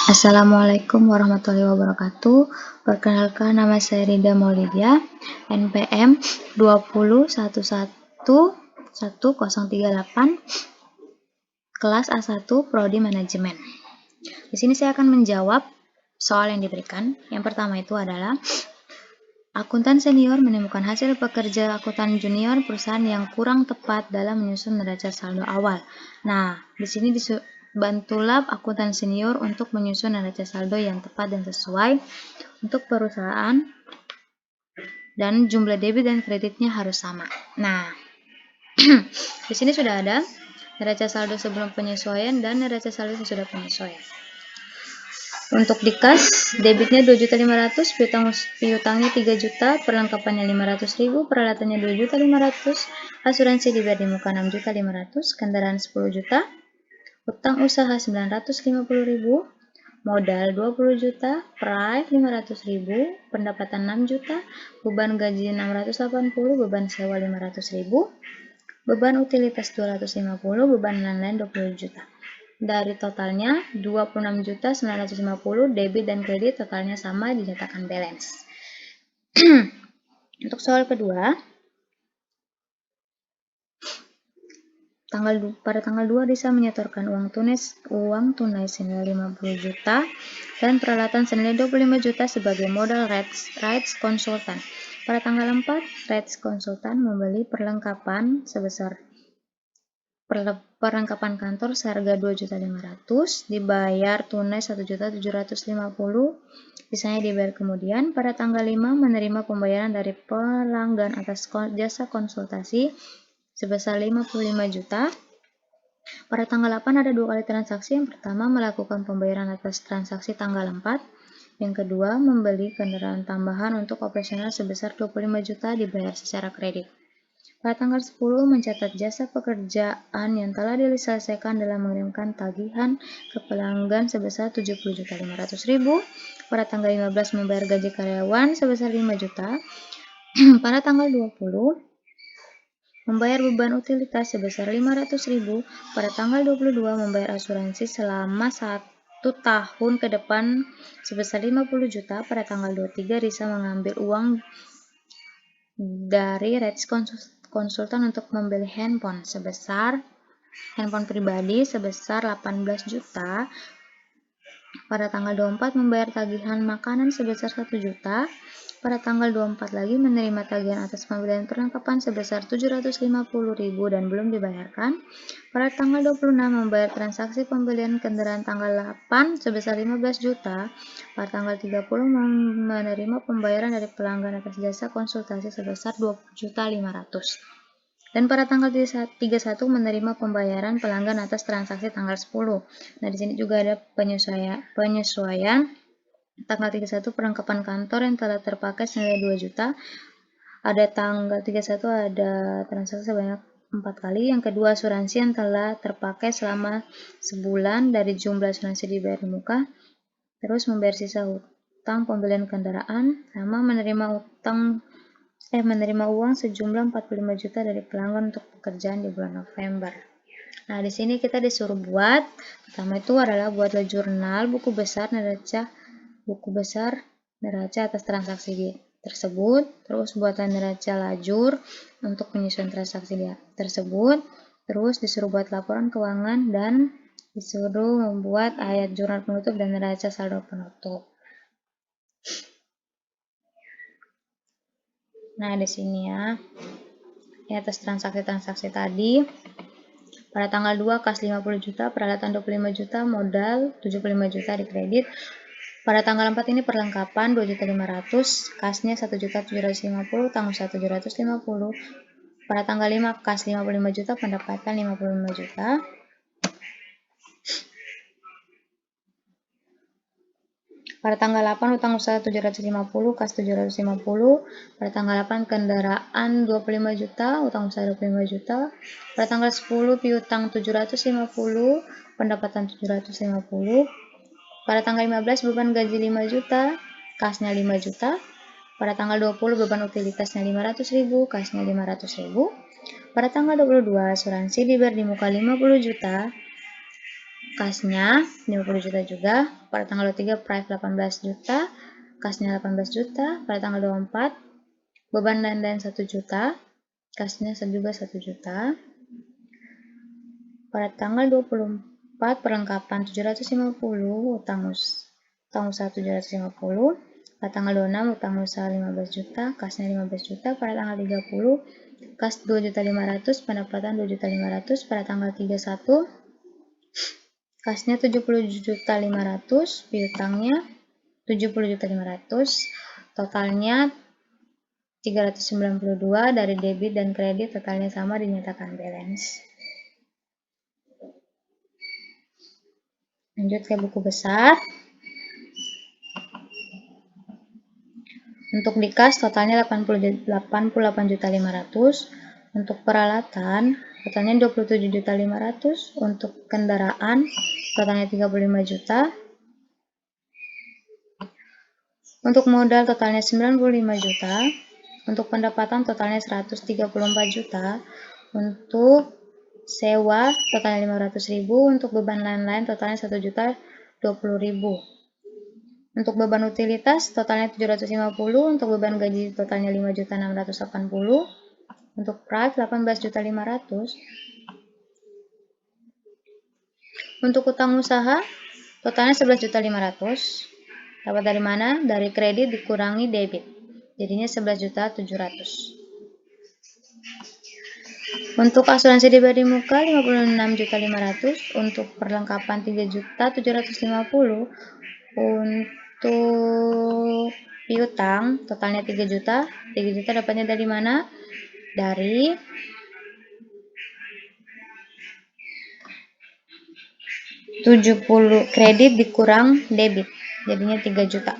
Assalamualaikum warahmatullahi wabarakatuh. Perkenalkan, nama saya Rida Maulidia, NPM 201111038, kelas A1 Prodi Manajemen. Di sini saya akan menjawab soal yang diberikan. Yang pertama itu adalah akuntan senior menemukan hasil pekerja akuntan junior perusahaan yang kurang tepat dalam menyusun neraca saldo awal. Nah, di sini bantulah akuntan senior untuk menyusun neraca saldo yang tepat dan sesuai untuk perusahaan, dan jumlah debit dan kreditnya harus sama. Nah, di sini sudah ada neraca saldo sebelum penyesuaian dan neraca saldo sesudah penyesuaian. Untuk di kas, debitnya 2.500.000, piutangnya 3 juta, perlengkapannya 500.000, peralatannya 2.500.000, asuransi dibayar di muka 6.500.000, kendaraan 10 juta, utang usaha 950.000, modal 20 juta, pride 500.000, pendapatan 6 juta, beban gaji 680, beban sewa 500.000, beban utilitas 250, beban lain-lain 20 juta. Dari totalnya 26.950, debit dan kredit totalnya sama, dinyatakan balance. Untuk soal kedua, pada tanggal 2 Risa menyetorkan uang tunai senilai 50 juta dan peralatan senilai 25 juta sebagai modal rights konsultan. Pada tanggal 4, rights konsultan membeli perlengkapan sebesar perlengkapan kantor seharga 2.500.000, dibayar tunai 1.750.000, sisanya dibayar kemudian. Pada tanggal 5 menerima pembayaran dari pelanggan atas jasa konsultasi sebesar 55 juta. Pada tanggal 8 ada 2 kali transaksi. Yang pertama melakukan pembayaran atas transaksi tanggal 4. Yang kedua membeli kendaraan tambahan untuk operasional sebesar 25 juta, dibayar secara kredit. Pada tanggal 10 mencatat jasa pekerjaan yang telah diselesaikan dalam mengirimkan tagihan ke pelanggan sebesar 70.500.000. Pada tanggal 15 membayar gaji karyawan sebesar 5 juta. Pada tanggal 20 membayar beban utilitas sebesar 500.000. Pada tanggal 22 membayar asuransi selama 1 tahun ke depan sebesar 50 juta. Pada tanggal 23 Risa mengambil uang dari rights konsultan untuk membeli handphone pribadi sebesar 18 juta. Pada tanggal 24 membayar tagihan makanan sebesar 1 juta. Pada tanggal 24 lagi menerima tagihan atas pembelian perlengkapan sebesar 750.000 dan belum dibayarkan. Pada tanggal 26 membayar transaksi pembelian kendaraan tanggal 8 sebesar 15 juta. Pada tanggal 30 menerima pembayaran dari pelanggan atas jasa konsultasi sebesar 20.500.000. Dan pada tanggal 31 menerima pembayaran pelanggan atas transaksi tanggal 10. Nah, di sini juga ada penyesuaian. Tanggal 31 perlengkapan kantor yang telah terpakai senilai 2 juta. Ada tanggal 31 ada transaksi sebanyak 4 kali. Yang kedua, asuransi yang telah terpakai selama sebulan dari jumlah asuransi dibayar di muka. Terus membayar sisa utang pembelian kendaraan, sama menerima uang sejumlah 45 juta dari pelanggan untuk pekerjaan di bulan November. Nah, di sini kita disuruh buat, pertama itu adalah buatlah jurnal buku besar neraca atas transaksi tersebut. Terus buatlah neraca lajur untuk penyusunan transaksi tersebut. Terus disuruh buat laporan keuangan dan disuruh membuat ayat jurnal penutup dan neraca saldo penutup. Nah, di sini ya, atas transaksi tadi. Pada tanggal 2 kas 50 juta, peralatan 25 juta, modal 75 juta di kredit. Pada tanggal 4 ini perlengkapan 2.500.000, kasnya 1.750.000, utang usaha 750. Pada tanggal 5 kas 55 juta, pendapatan 55 juta. Pada tanggal 8 utang usaha 750, kas 750. Pada tanggal 8 kendaraan 25 juta, utang usaha 25 juta. Pada tanggal 10 piutang 750, pendapatan 750. Pada tanggal 15 beban gaji 5 juta, kasnya 5 juta. Pada tanggal 20 beban utilitasnya 500.000, kasnya 500.000. Pada tanggal 22 asuransi dibayar di muka 50 juta, kasnya 50 juta juga. Pada tanggal 23 price 18 juta, kasnya 18 juta. Pada tanggal 24 beban lain-lain 1 juta, kasnya juga 1 juta. Pada tanggal 24 perlengkapan 750, utang usaha 750. Pada tanggal 26 utang usaha 15 juta, kasnya 15 juta. Pada tanggal 30 kas 2.500.000, pendapatan 2.500.000. Pada tanggal 31 kasnya 70.500.000, piutangnya 70.500.000, totalnya 392 dari debit dan kredit, totalnya sama, dinyatakan balance. Lanjut ke buku besar. Untuk di kas totalnya 88.500.000. Untuk peralatan totalnya 27.500.000. Untuk kendaraan totalnya 35 juta. Untuk modal totalnya 95 juta. Untuk pendapatan totalnya 134 juta. Untuk sewa totalnya 500.000. Untuk beban lain-lain totalnya 1.020.000. Untuk beban utilitas totalnya 750, untuk beban gaji totalnya 5.680, untuk price 18.500. Untuk utang usaha totalnya 11.500. Dapat dari mana? Dari kredit dikurangi debit. Jadinya 11.700.000. Untuk asuransi pribadi muka 56.500.000, untuk perlengkapan 3.750.000, untuk piutang totalnya 3 juta. 3 juta dapatnya dari mana? Dari kredit dikurang debit, jadinya 3 juta.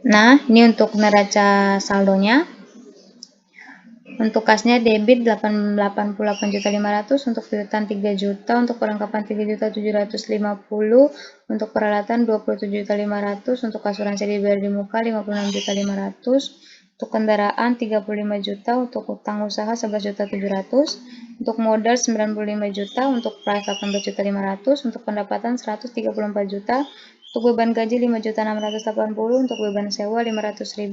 Nah, ini untuk neraca saldonya. Untuk kasnya debit 88.500.000, untuk piutang 3 juta, untuk perlengkapan 3.750.000, untuk peralatan 27.500.000, untuk asuransi pribadi muka 56.500.000, untuk kendaraan 35 juta, untuk utang usaha 11.700.000, untuk modal 95 juta, untuk price 18.500.000, untuk pendapatan 134 juta, untuk beban gaji 5.680.000, untuk beban sewa 500.000,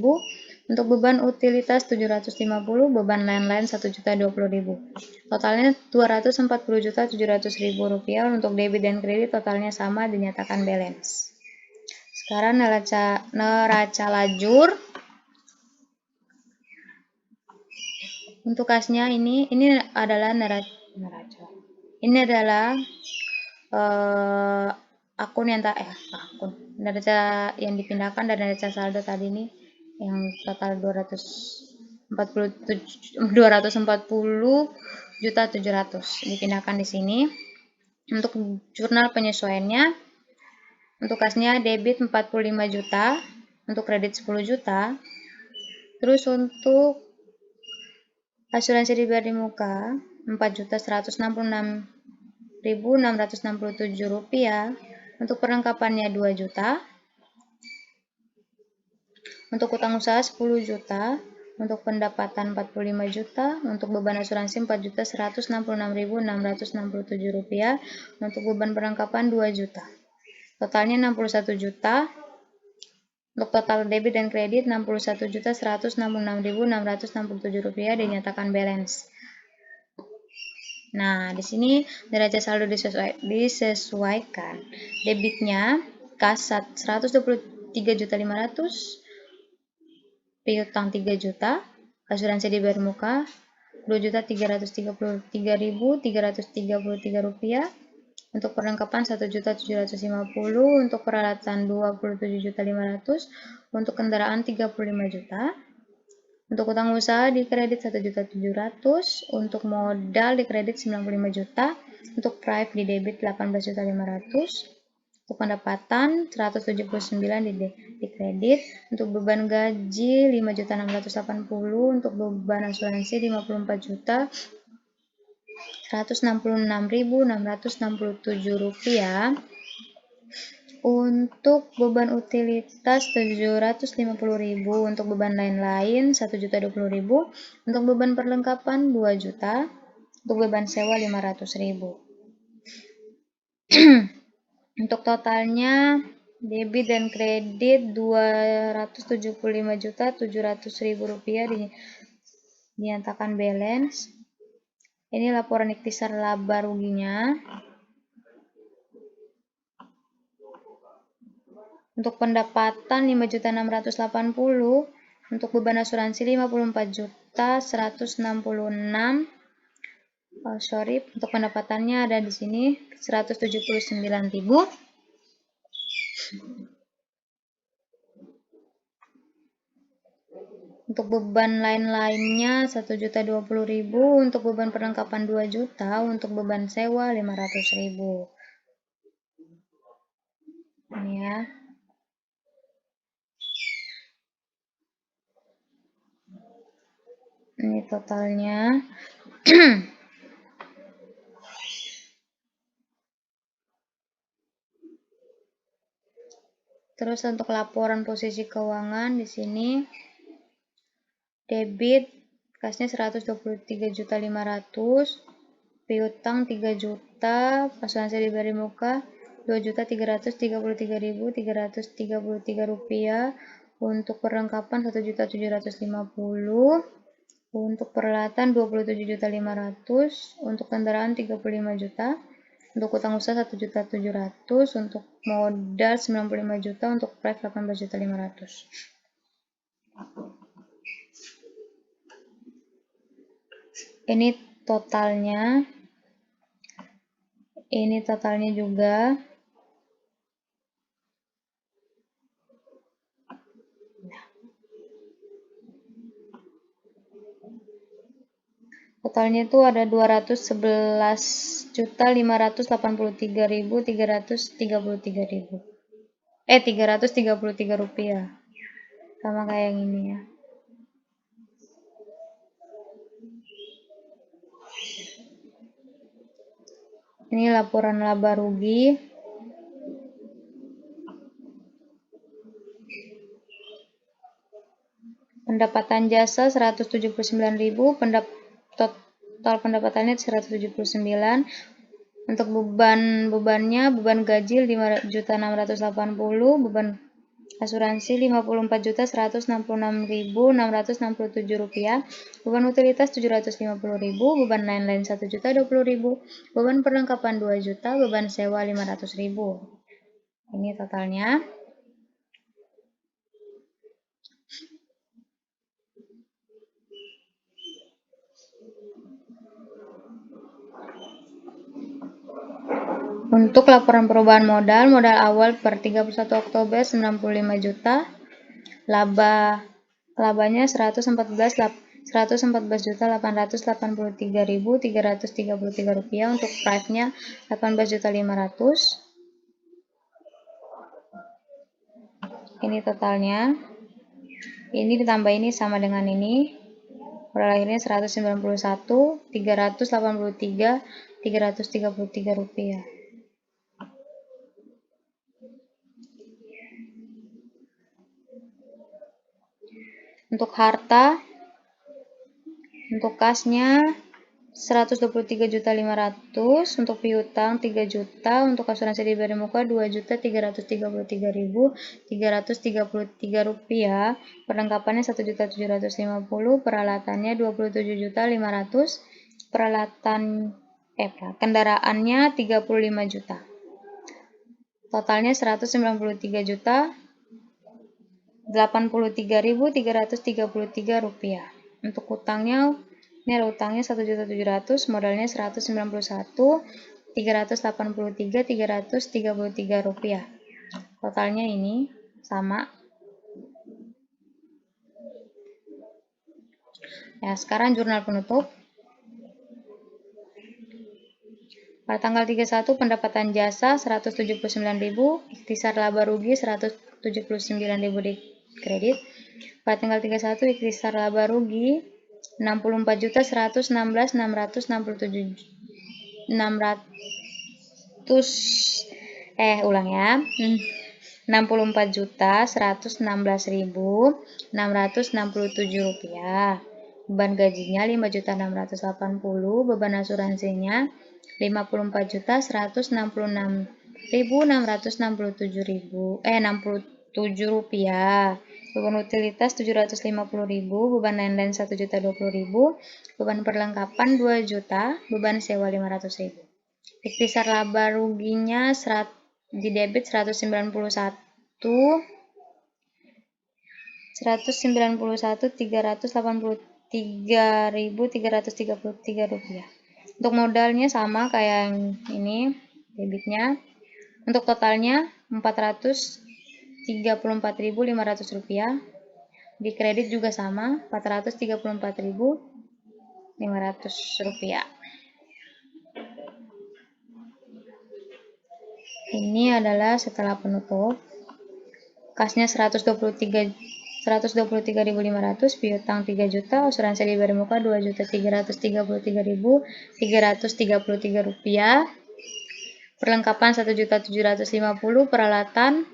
untuk beban utilitas 750, beban lain-lain 1.020.000. Totalnya 240.700.000 rupiah. Untuk debit dan kredit totalnya sama, dinyatakan balance. Sekarang neraca lajur. Untuk kasnya ini adalah neraca. Ini adalah akun yang neraca yang dipindahkan dari neraca saldo tadi ini, yang total 240.700.000 dipindahkan di sini. Untuk jurnal penyesuaiannya, untuk kasnya debit 45 juta, untuk kredit 10 juta. Terus untuk asuransi pribadi muka 4.166.667 rupiah. Untuk perlengkapannya 2 juta. Untuk utang usaha 10 juta, untuk pendapatan 45 juta, untuk beban asuransi 4.166.667 rupiah, untuk beban perlengkapan 2 juta. Totalnya 61 juta. Untuk total debit dan kredit 61.166.667 rupiah, dinyatakan balance. Nah, di sini neraca saldo disesuaikan. Debitnya kas 123.500.000, piutang 3 juta, asuransi dibayar muka 2.333.333 rupiah, untuk perlengkapan 1.750.000, untuk peralatan 27.500.000, untuk kendaraan 35 juta, untuk utang usaha di kredit 1.700.000, untuk modal di kredit 95 juta, untuk price di debit 18.500.000, untuk pendapatan 179 di kredit, untuk beban gaji 5.680.000, untuk beban asuransi 54 juta 166.667 rupiah. Untuk beban utilitas 750.000, untuk beban lain-lain 1.020.000, untuk beban perlengkapan 2 juta, untuk beban sewa 500.000. Untuk totalnya debit dan kredit 275.700.000 rupiah dinyatakan balance. Ini laporan ikhtisar laba ruginya. Untuk pendapatan 5.680, untuk beban asuransi 54.166. Untuk pendapatannya ada di sini 179.000. Untuk beban lain-lainnya 1.020.000, untuk beban perlengkapan 2 juta, untuk beban sewa 500.000. Ini ya. Ini totalnya. Terus untuk laporan posisi keuangan di sini debit kasnya 123.500.000, piutang 3 juta, asuransi diberi muka 2.333.333 rupiah, untuk perlengkapan 1.750.000, untuk peralatan 27.500.000, untuk kendaraan 35 juta, untuk utang usaha 1.700.000, untuk modal 95 juta, untuk proyek 18.500.000. Ini totalnya. Ini totalnya juga. Totalnya itu ada 333 rupiah. Sama kayak yang ini ya. Ini laporan laba rugi. Pendapatan jasa 179.000, total pendapatannya 179. Untuk bebannya, beban gaji 5.680.000, beban asuransi 54.166.667 rupiah, beban utilitas 750.000, beban lain-lain 1.020.000, beban perlengkapan 2 juta, beban sewa 500.000. Ini totalnya. Untuk laporan perubahan modal awal per 31 Oktober 95 juta, labanya 114.883.333 rupiah, untuk price-nya 18.500.000. Ini totalnya. Ini ditambah ini sama dengan ini. Modal akhirnya 191.383.333 rupiah. Untuk harta, untuk kasnya 123.500.000, untuk piutang 3 juta, untuk asuransi diberi muka 2.333.333 rupiah, perlengkapannya 1.750.000, peralatannya 27.500.000, kendaraannya 35 juta. Totalnya 193.083.333 rupiah. Untuk utangnya, ini ada utangnya 1.700.000, modalnya 191.383.333 rupiah. Totalnya ini sama. Ya, sekarang jurnal penutup. Pada tanggal 31 pendapatan jasa 179.000, ikhtisar laba rugi 179.000 di kredit. Pada tanggal 31 ikhtisar laba rugi 64.116.667 Ulang ya. 64.116.667 rupiah. Beban gajinya 5.680.000, beban asuransinya 54.166.667 rupiah. Beban utilitas 750.000, beban lain-lain 1.020.000, beban perlengkapan 2 juta, beban sewa 500.000. Ikhtisar laba ruginya di debit 383.333 rupiah. Untuk modalnya sama kayak yang ini debitnya. Untuk totalnya 434.500 rupiah. Di kredit juga sama 434.500 rupiah. Ini adalah setelah penutup. Kasnya 123.500, piutang 3 juta, asuransi di bari muka 2.333.333 rupiah. Perlengkapan 1.750, peralatan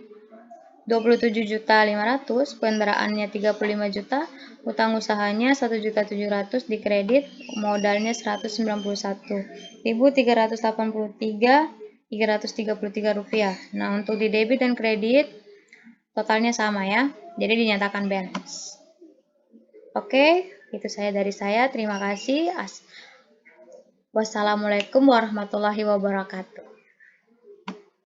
27.500, pendaraannya 35 juta, utang usahanya 1.700, di kredit modalnya 191.333 rupiah. Nah, untuk di debit dan kredit totalnya sama ya. Jadi dinyatakan balance. Oke, itu dari saya. Terima kasih. Wassalamualaikum warahmatullahi wabarakatuh.